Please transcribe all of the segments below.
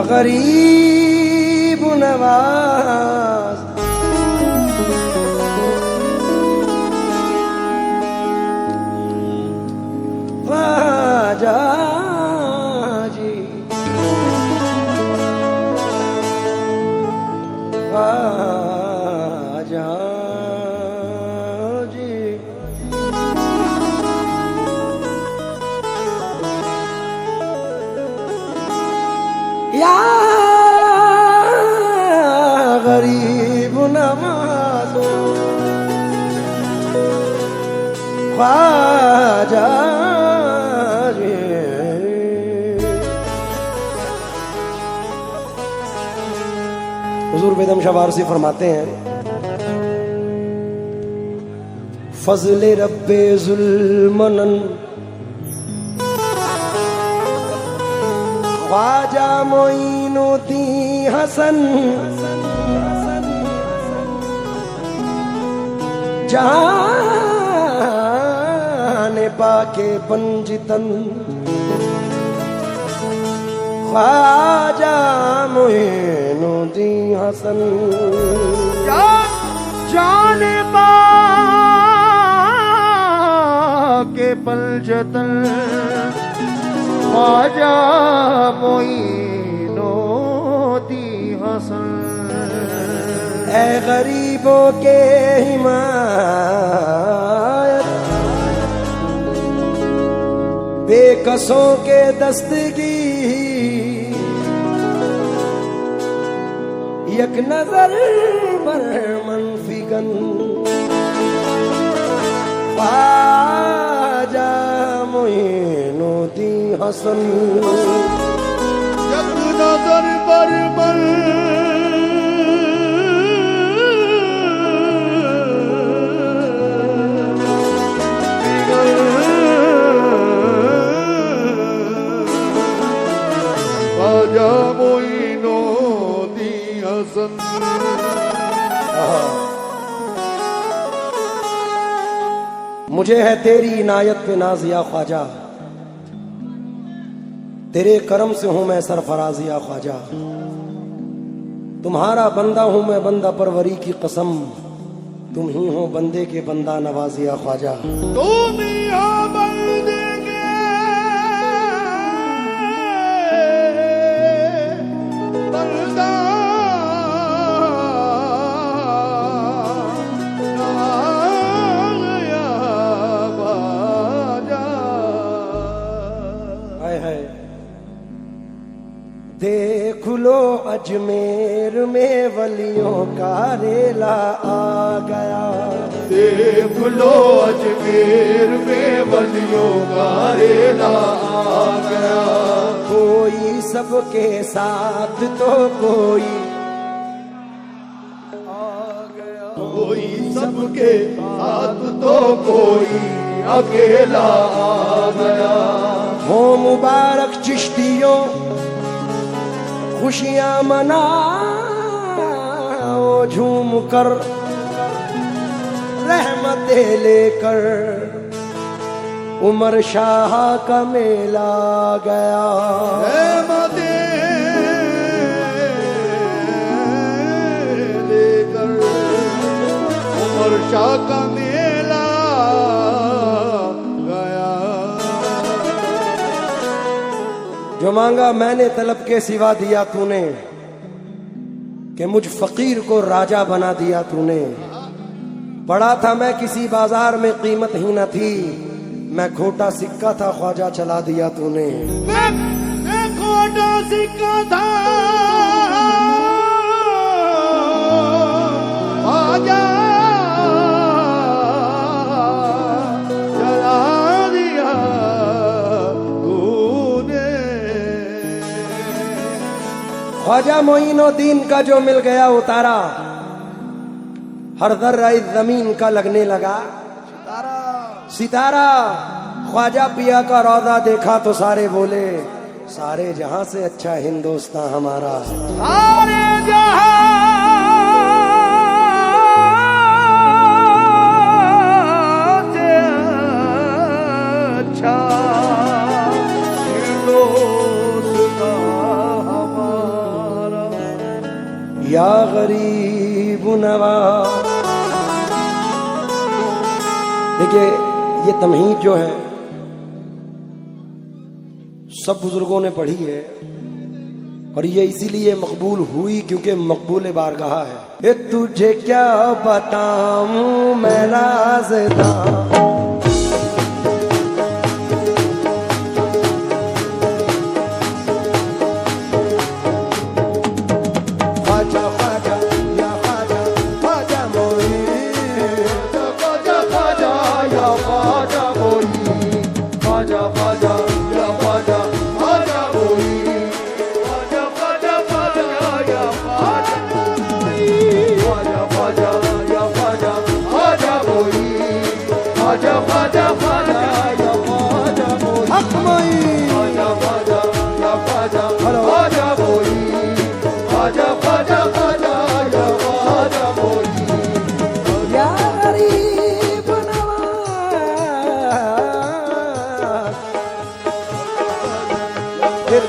गरीब नवाज ख्वाजा जी, ख्वाजा जी। या गरीब नवाज़ो ख्वाजा जी। हुजूर बेदम शाह वारसी फरमाते हैं, फज़ले रब्बे ज़ुल्मनन ख्वाजा मोइनुद्दीन हसन, जाने पाके पंजितन ख्वाजा मोइनुद्दीन हसन, जाने पाके पंजितन ख्वाजा मोइनुद्दीन हसन। ऐ गरीबों के हिमायत, बेकसों के दस्तगीर, एक नजर पर मनफिगन ख्वाजा मोइनुद्दीन हसन, एक नजर पर ख्वाजा मोइनुद्दीन हसन। मुझे है तेरी इनायत पे नाज या ख्वाजा, तेरे करम से हूं मैं सरफराज या ख्वाजा। तुम्हारा बंदा हूं मैं बंदा परवरी की कसम, तुम ही हो बंदे के बंदा नवाज या ख्वाजा। तुम ही हो बंदे के बंदा या ख्वाजा। हाय हाय, देख लो अजमेर में वलियों का रेला आ गया, देख लो अजमेर में वलियों का रेला आ गया। कोई सबके साथ तो कोई आ गया, कोई सबके साथ तो कोई अकेला आ गया। हो मुबारक चिश्तियों खुशियां मनाओ झूम कर, रहमतें लेकर उमर शाह का मेला गया। रहमतें लेकर उमर शाह का मेला गया। जो मांगा मैंने तलब के सिवा दिया तूने, कि मुझ फकीर को राजा बना दिया तूने। पड़ा था मैं किसी बाजार में कीमत ही न थी, मैं खोटा सिक्का था ख्वाजा चला दिया तूने। मैं खोटा सिक्का था ख्वाजा चला दिया तूने। ख्वाजा मोइनुद्दीन का जो मिल गया उतारा, हर जर्रा इस जमीन का लगने लगा सितारा। ख्वाजा पिया का रौदा देखा तो सारे बोले, सारे जहां से अच्छा हिंदुस्तान हमारा। सारे जहां से अच्छा हिंदुस्तान हमारा। या गरीब नवाज। देखिए ये तमहीद जो है सब बुजुर्गों ने पढ़ी है और ये इसीलिए मकबूल हुई क्योंकि मकबूल बारगाह है। ये तुझे क्या बताऊं मैं राज़दां,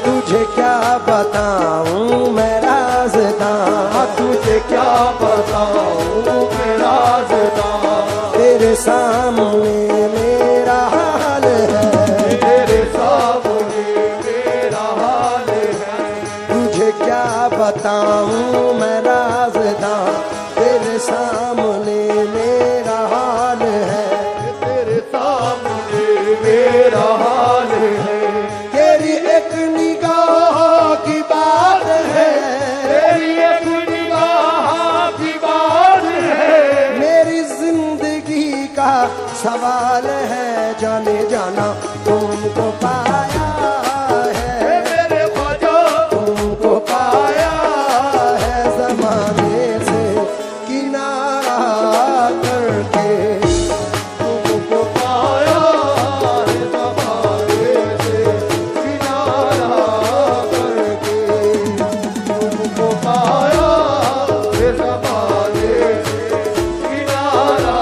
तुझे क्या बताऊं मैं राज़दां, तुझे क्या बताऊं मैं राज़दां, तेरे सामने मेरा हाल है, तेरे सामने मेरा हाल है। तुझे क्या बताऊं मैं राज़दां, तेरे सामने मेरा हाल है, तेरे सामने मेरा हाल है। तेरी एक निगाह की बात है, तेरी एक निगाह की बात है, मेरी जिंदगी का सवाल है, जाने जाना तुमको पाया है, मेरे ख्वाजा तुमको पाया है ज़माने से किनारा करके, तुमको पाया है ज़माने से किनारा करके, तुमको पाया है ज़माने से किनारा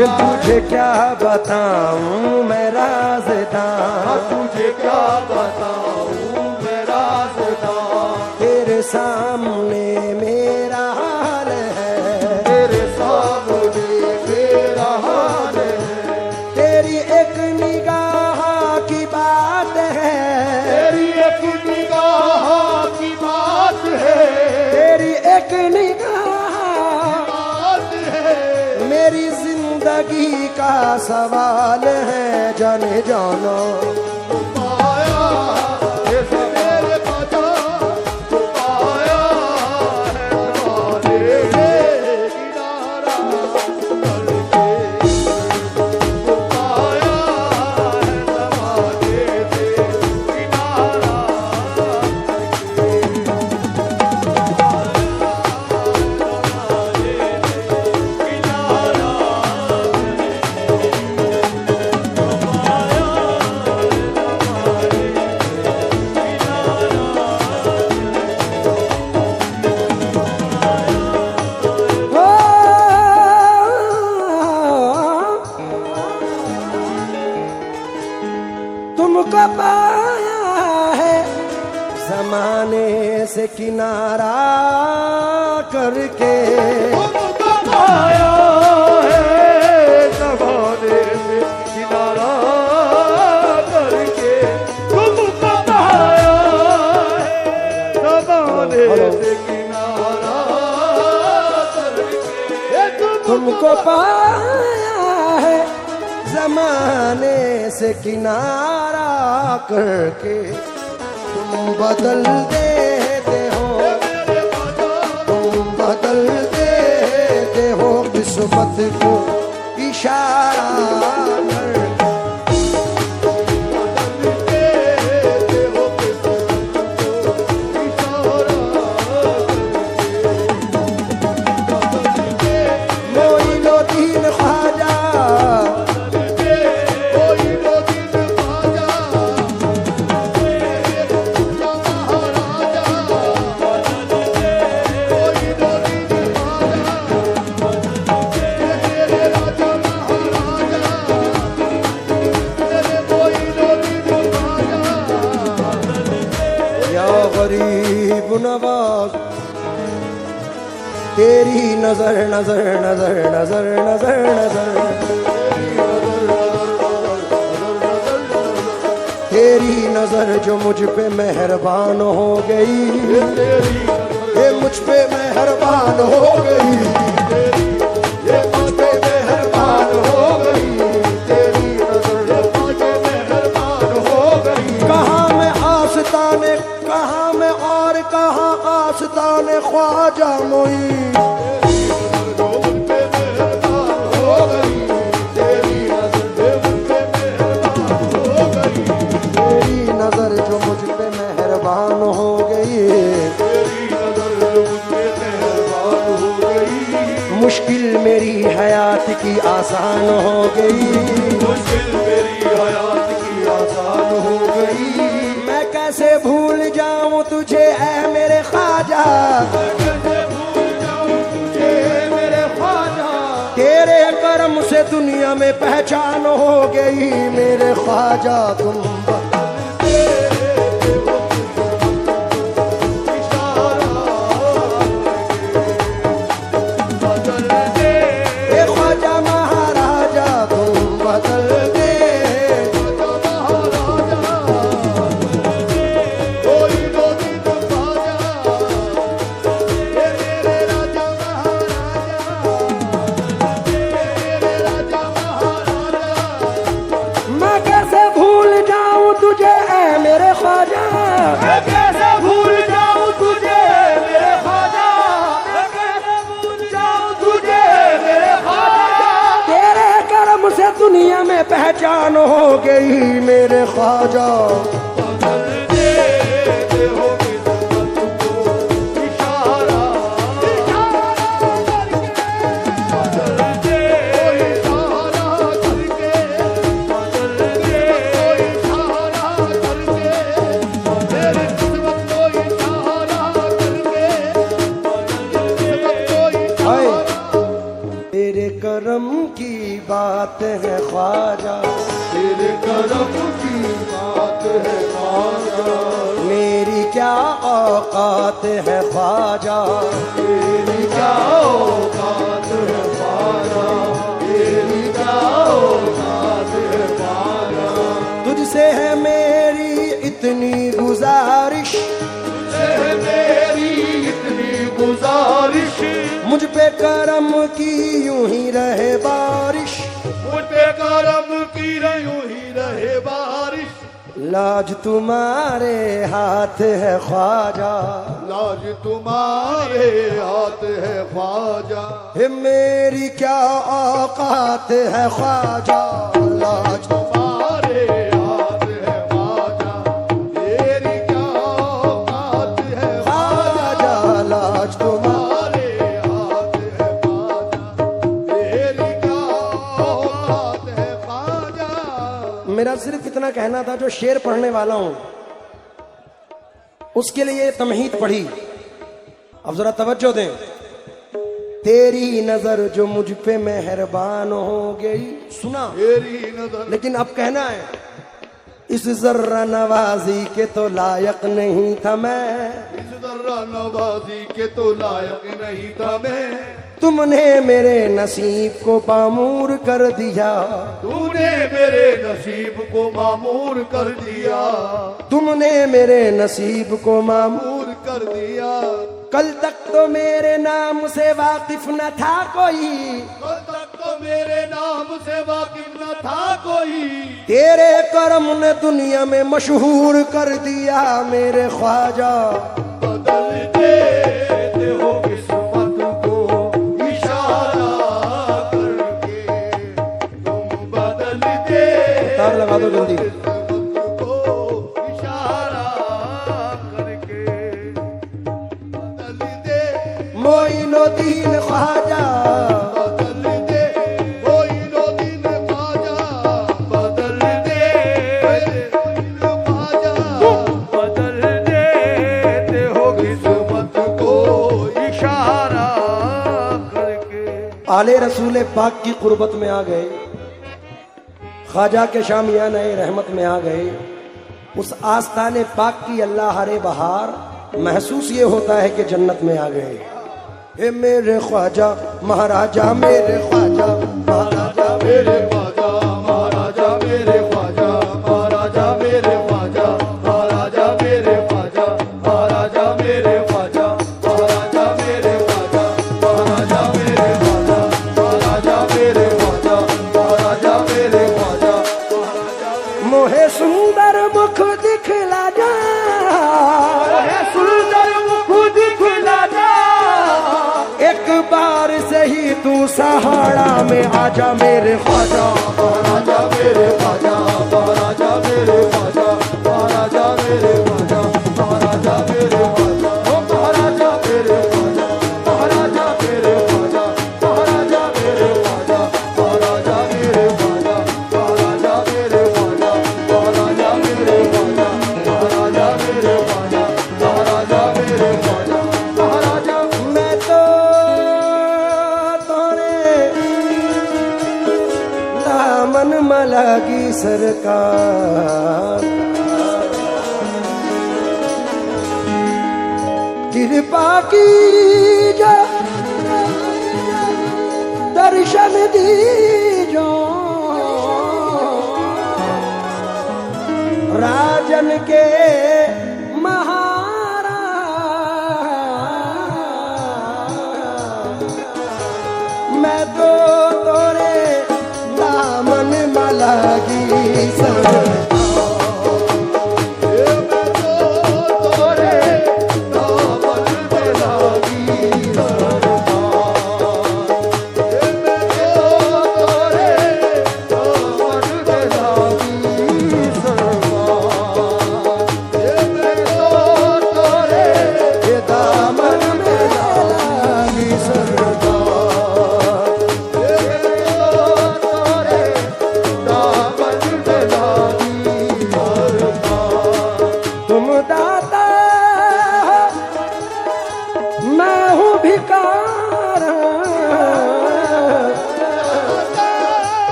तुझे क्या बताऊं मैं राज़दां, तुझे क्या बताऊं मैं राज़दां, तेरे सामने मेरा हाल है, तेरे सामने मेरा हाल है, तेरी एक निगाह की बात है, तेरी एक निगाह की बात है, तेरी एक निगाह बात है, मेरी जिंदगी का सवाल है, जाने जाना पाया जैसे मेरे ख्वाजा पाया है ज़माने से किनारा करके, पाया है ज़माने से किनारा तुमको पाया है जमाने से किनारा करके, तुमको पाया है ज़माने से किनारा करके, तुमको पाया है ज़माने से किनारा करके, तुमको पाया है जमाने से किनारा करके, तुम बदल देते हो, तुम बदल देते किस्मत को इशारा कर गरीब नवाज तेरी नजर नजर नजर नजर नजर नजर तेरी नजर जो मुझ पे मेहरबान हो गई ये मुझ पे मेहरबान हो गई ये मुझ पे मेहरबान हो गई तेरी नजर मुझ पे मेहरबान हो गई कहाँ मैं आस्ताने कहाँ मैं और कहाँ आस्ताने ख्वाजा मोई मुश्किल मेरी हयात की आसान हो गई मुश्किल मेरी हयात की आसान हो गई मैं कैसे भूल जाऊं तुझे ऐ मेरे ख्वाजा कैसे भूल जाऊं तुझे मेरे ख्वाजा तेरे करम से दुनिया में पहचान हो गई मेरे ख्वाजा तुम दुनिया में पहचान हो गई मेरे ख्वाजा करम की बात है ख्वाजा तेरे करम की बात है ख्वाजा मेरी क्या औकात है ख्वाजा तेरी क्या औकात है ख्वाजा तेरी क्या औकात है ख्वाजा तुझसे है मेरी इतनी गुजारिश तुझसे है मेरी इतनी गुजारिश मुझ पे करम की यूं ही रहे बारिश मुझ पे करम की यूं ही रहे बारिश लाज तुम्हारे हाथ है ख्वाजा लाज तुम्हारे हाथ है ख्वाजा हे मेरी क्या औकात है ख्वाजा लाज तुम्हारे हाथ है ख्वाजा तेरी क्या औकात है ख्वाजा लाज तुम्हारे मेरा सिर्फ इतना कहना था जो शेर पढ़ने वाला हूं उसके लिए ये तमहीद पढ़ी अब जरा तवज्जो दें तेरी नजर जो मुझ पे मेहरबान हो गई सुना तेरी नजर लेकिन अब कहना है इस जर्रा नवाजी के तो लायक नहीं था मैं इस जर्रा नवाजी के तो लायक नहीं था मैं तुमने मेरे नसीब को मामूर कर दिया तूने मेरे नसीब को मामूर कर दिया तुमने मेरे नसीब को मामूर कर दिया कल तक तो मेरे नाम से वाकिफ न था कोई कल तक तो मेरे नाम से वाकिफ न था कोई तेरे करम ने दुनिया में मशहूर कर दिया मेरे ख्वाजा बदल देते हो किस्मत को इशारा लगा दो जल्दी। इशारा करके बदल दे मोइनुद्दीन ख्वाजा बदल दे मोइनुद्दीन ख्वाजा बदल दे ख्वाजा बदल देते हो किस्मत को इशारा करके। आले रसूल पाक की कुर्बत में आ गए, ख्वाजा के शामियाना रहमत में आ गए। उस आस्ताने पाक की अल्लाह हरे बहार महसूस ये होता है कि जन्नत में आ गए। हे मेरे ख्वाजा महाराजा मेरे ख्वाजा महाराजा मेरे ख्वाजा महाराजा मेरे ख्वाजा महाराजा मेरे ख्वाजा महाराजा मेरे ख्वाजा महाराजा मेरे ख्वाजा महाराजा मेरे ख्वाजा महाराजा मेरे ख्वाजा महाराजा मेरे ख्वाजा महाराजा मेरे ख्वाजा मोहे सुंदर मुख दिखला जा, सुंदर मुख दिखला जा। एक बार से ही तू सहारा में आजा मेरे ख्वाजा महाराजा मेरे ख्वाजा महाराजा मेरे ख्वाजा महाराजा मेरे ख्वाजा महाराजा मेरे ख्वाजा ओ महाराजा मेरे ख्वाजा महाराजा मेरे ख्वाजा महाराजा मेरे ख्वाजा महाराजा मेरे ख्वाजा महाराजा मेरे ख्वाजा महाराजा मेरे ख्वाजा महाराजा मेरे ख्वाजा महाराजा मेरे ख्वाजा महाराजा। मैं तो तोरे दामन मलागी सरकार, कृपा की जो दर्शन दीजो, राजन के महाराज। मैं तो तोरे दामन मलागी सरकार,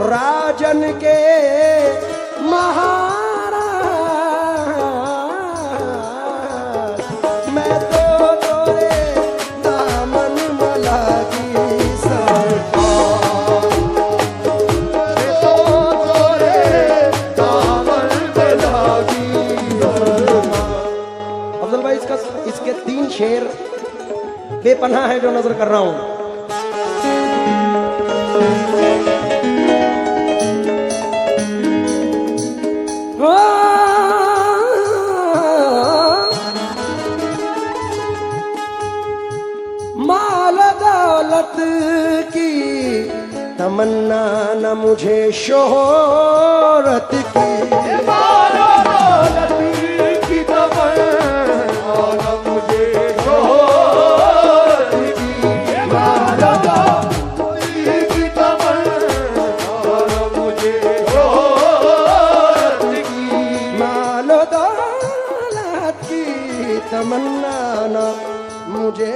राजन के महाराज। मैं तो तोरे दामन मलागी सरकार, तोरे दामन मलागी सरकार। अफजल भाई इसके 3 शेर बेपनाह है जो नजर कर रहा हूं। माल दौलत की तमन्ना न मुझे शोहरत की, माल दौलत की तमन्ना न मुझे शोहरत की, माल दौलत की तमन्ना न मुझे शोहरत की, माल दौलत की तमन्ना न मुझे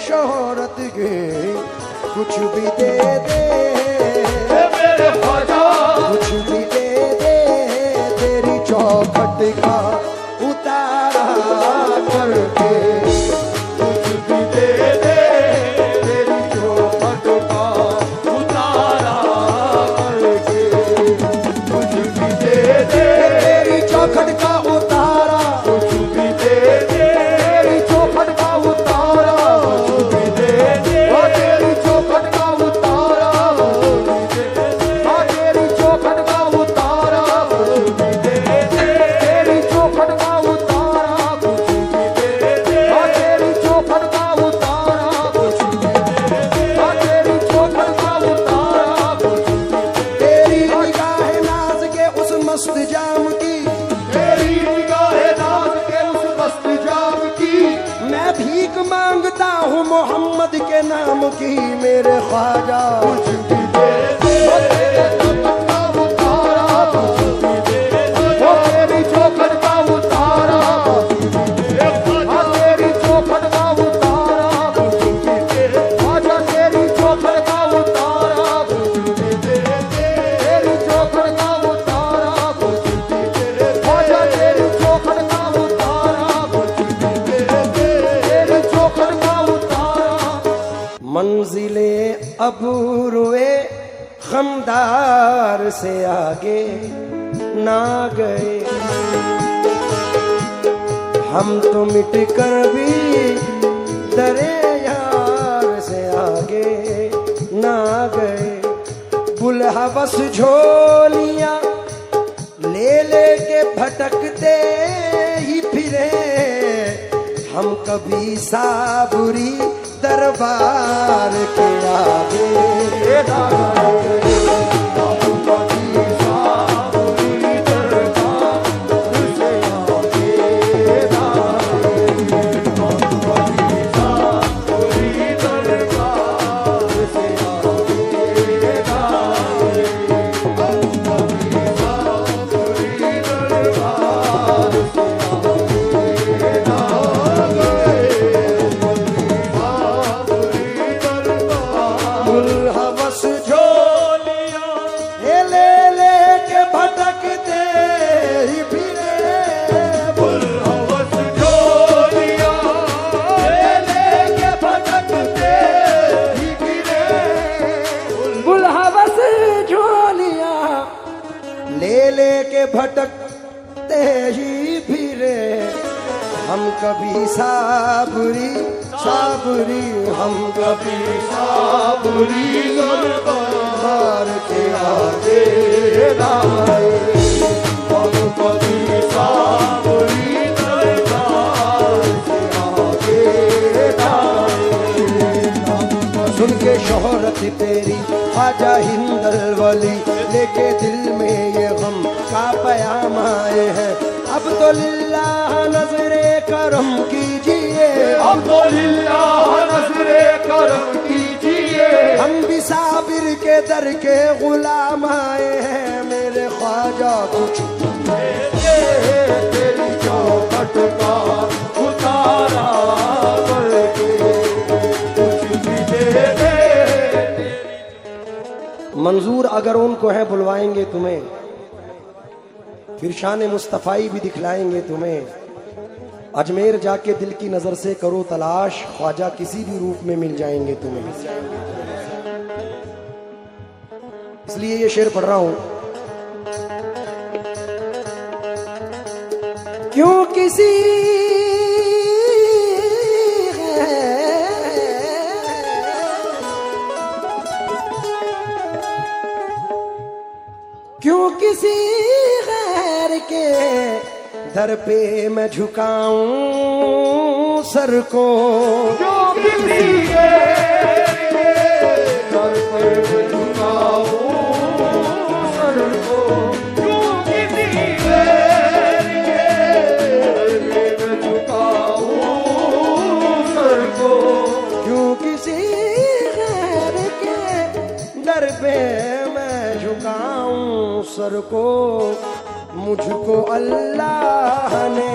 शोहरत की। कुछ भी दे दे मेरे ख्वाजा, कुछ भी दे दे तेरी चौखट का उतारा करके, कुछ भी दे दे तेरी चौखट का उतारा करके, कुछ भी दे दे तेरी चौखट का उतारा, कुछ भी दे दे तेरी चौखट का उतारा, कुछ भी दे दे तेरी चौखट का उतारा, तेरी चौखट का उतारा, कुछ भी दे दे तेरी चौखट अबूरुए खमदार से आगे ना गए। हम तो मिट कर भी दरे यार से आगे ना गए। बुलहवस झोलियां ले लेके भटकते ही फिरे, हम कभी साबुरी दरबार के आगे ना गए। भटकते ही फिरे, हम कभी साबुरी साबुरी, हम कभी साबुरी दरबार के आगे ना आए। हम कभी साबुरी दरबार के आगे ना आए। सुन के शोहरत तेरी ख्वाजा हिंदल वली, लेके दिल में ये गम का पयाम आए हैं। अब तो लिल्लाह नजरे करम कीजिए, अब तो लिल्लाह नजरे करम कीजिए। हम भी साबिर के दर के गुलाम आए हैं। मेरे ख्वाजा कुछ तेरी चौखट का उतारा करके कुछ भी दे दे। मंजूर अगर उनको है बुलवाएंगे तुम्हें, फिर शान मुस्तफ़ाई भी दिखलाएंगे तुम्हें। अजमेर जाके दिल की नजर से करो तलाश, ख्वाजा किसी भी रूप में मिल जाएंगे तुम्हें। इसलिए ये शेर पढ़ रहा हूं। क्यों किसी क्यों किसी गैर के दर पे मैं झुकाऊं सर को। जो किसी गैर के दर पे मैं झुकाऊं सर को। जो किसी गैर के दर पे मैं झुकाऊं सर को। क्यों किसी गैर के दर पे मैं झुकाऊं सर को। मुझको अल्लाह ने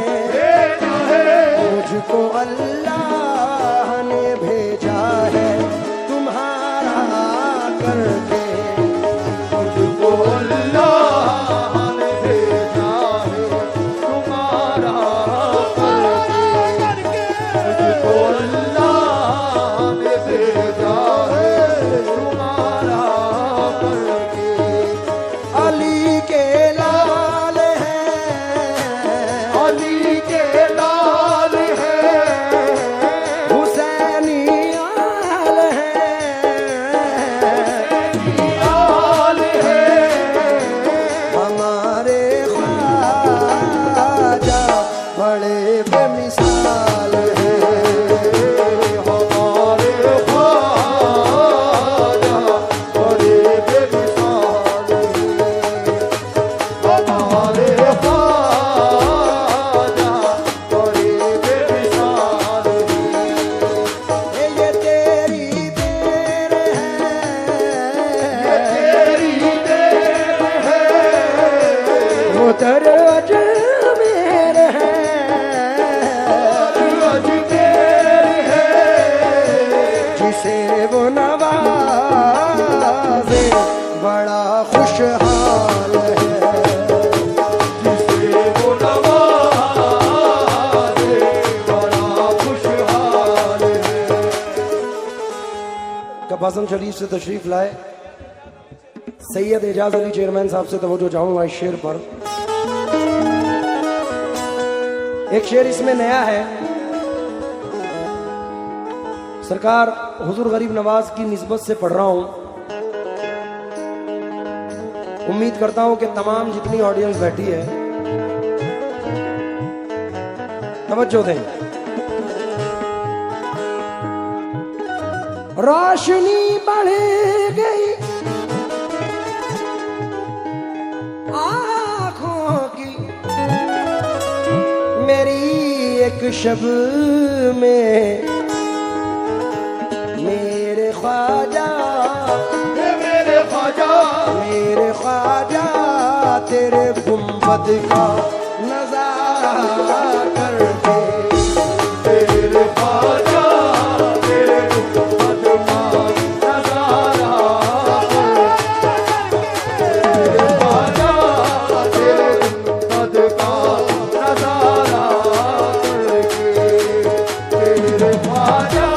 मुझको अल्लाह ने भेजा है तुम्हारा करके। मुझको अल्लाह ने भेजा है तुम्हारा करके। मुझको अल्लाह ने भेजा है तुम्हारा करके। अली के लाल हैं, अली के लाल हैं, बाज़म शरीफ से तशरीफ लाए सैयद एजाज अली चेयरमैन साहब से तवज्जो चाहूंगा इस शेर पर। एक शेर इसमें नया है, सरकार हुजूर गरीब नवाज की निस्बत से पढ़ रहा हूं। उम्मीद करता हूं कि तमाम जितनी ऑडियंस बैठी है तवज्जो दें। रोशनी बढ़ गई आँखों की मेरी एक शब में, मेरे ख्वाजा मेरे ख्वाजा मेरे ख्वाजा तेरे गुंबद का नजारा करके, तेरे ख्वाजा तेरे गुंबद का नजारा, तेरे ख्वाजा तेरे गुंबद का नजारा करके, तेरे ख्वाजा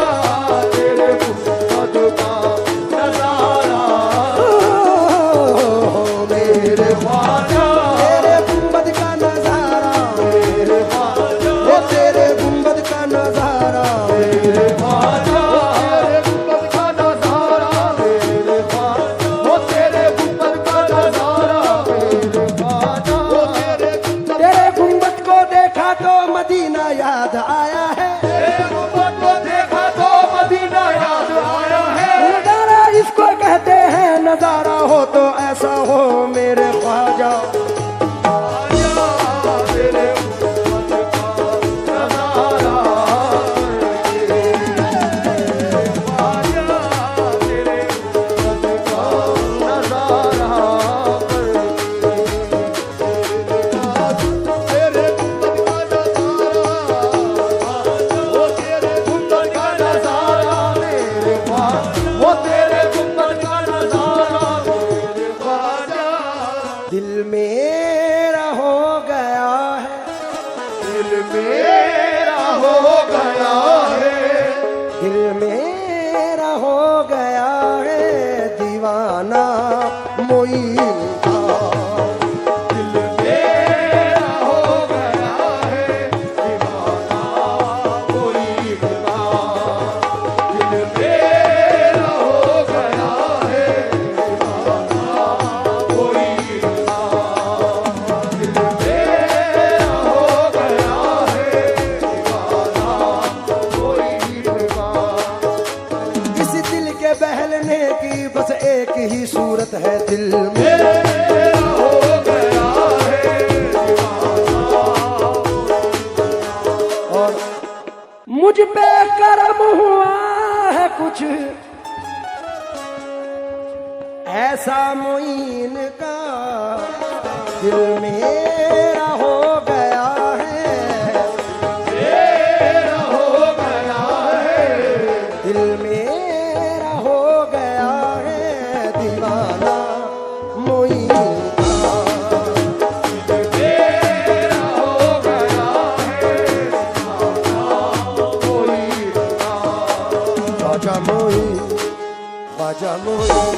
तेरे गुंबद का नजारा, मेरे ख्वाजा तेरे गुंबद का नजारा, मेरे ख्वाजा वो तेरे गुंबद का नजारा, मेरे ख्वाजा तेरे गुंबद का नजारा, मेरे ख्वाजा वो तेरे गुंबद का नजारा, मेरे ख्वाजा वो तेरे तेरे गुंबद को देखा तो मदीना याद आया है, गुंबद को देखा तो मदीना याद आया है, नजारा इसको कहते हैं, नजारा हो तो ऐसा हो मेरे ख्वाजा। तेरे गुंबद का नजारा करके, ख्वाजा तेरे गुंबद का नजारा करके, तेरे गुंबद का नजारा, वो तेरे गुंबद का नजारा, मेरे ख्वाजा वो तेरे गुंबद का नजारा, मेरे ख्वाजा दिल मेरा हो गया है, दिल मेरा हो गया है, दिल मेरा हो गया है दीवाना मोइन का, दिल मेरा हो गया है दीवाना कोई का, दिल मेरा हो गया है दीवाना कोई का, दिल मेरा हो गया है दीवाना कोई का, इस दिल के बहलने की बस एक ही सूरत है दिल में, मेरा हो गया है दीवाना, और मुझ पे करम हुआ है कुछ ऐसा मोइन का, दिल मेरा हो गया है, मेरा हो गया है, दिल मेरा हो गया है दीवाना मोइन का, मेरा हो गया है दीवाना कोई का, ख्वाजा मोइन, ख्वाजा मोइन।